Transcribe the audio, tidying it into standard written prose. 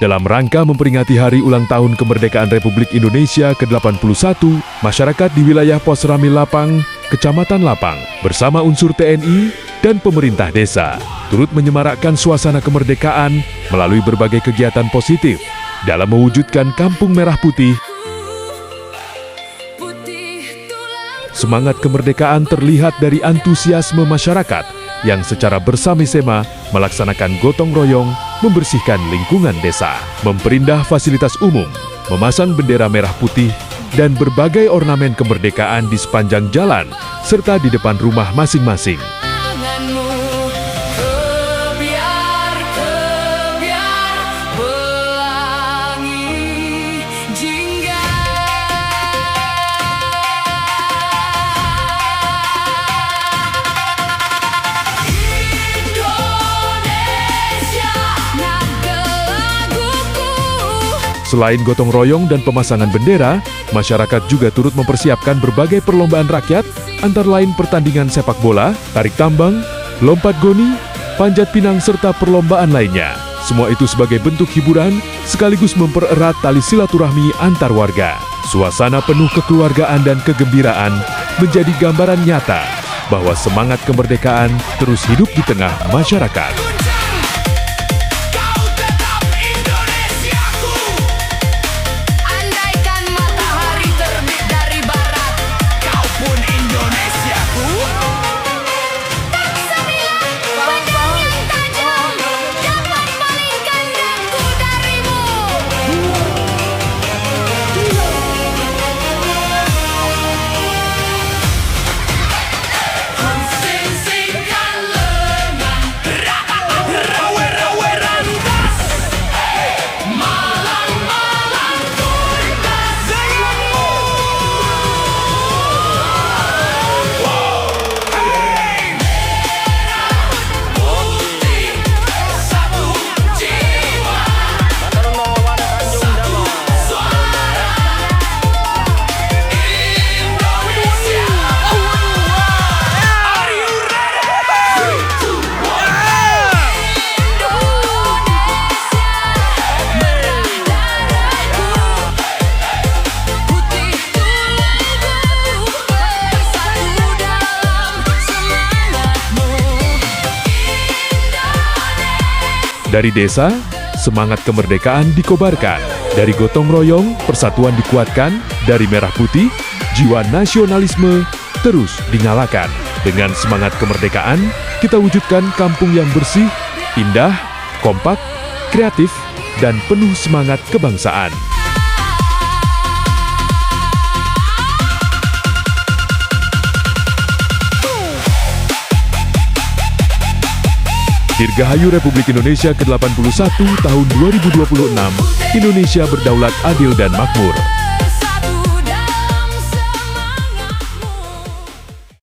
Dalam rangka memperingati Hari Ulang Tahun Kemerdekaan Republik Indonesia ke-81, masyarakat di wilayah Pos Ramil Lapang, Kecamatan Lapang, bersama unsur TNI dan pemerintah desa, turut menyemarakkan suasana kemerdekaan melalui berbagai kegiatan positif dalam mewujudkan Kampung Merah Putih. Semangat kemerdekaan terlihat dari antusiasme masyarakat yang secara bersama-sama melaksanakan gotong royong membersihkan lingkungan desa, memperindah fasilitas umum, memasang bendera merah putih, dan berbagai ornamen kemerdekaan di sepanjang jalan serta di depan rumah masing-masing. Selain gotong royong dan pemasangan bendera, masyarakat juga turut mempersiapkan berbagai perlombaan rakyat, antara lain pertandingan sepak bola, tarik tambang, lompat goni, panjat pinang, serta perlombaan lainnya. Semua itu sebagai bentuk hiburan sekaligus mempererat tali silaturahmi antar warga. Suasana penuh kekeluargaan dan kegembiraan menjadi gambaran nyata bahwa semangat kemerdekaan terus hidup di tengah masyarakat. Dari desa, semangat kemerdekaan dikobarkan. Dari gotong royong, persatuan dikuatkan. Dari merah putih, jiwa nasionalisme terus dinyalakan. Dengan semangat kemerdekaan, kita wujudkan kampung yang bersih, indah, kompak, kreatif, dan penuh semangat kebangsaan. Dirgahayu Republik Indonesia ke-81 tahun 2026, Indonesia berdaulat, adil, dan makmur.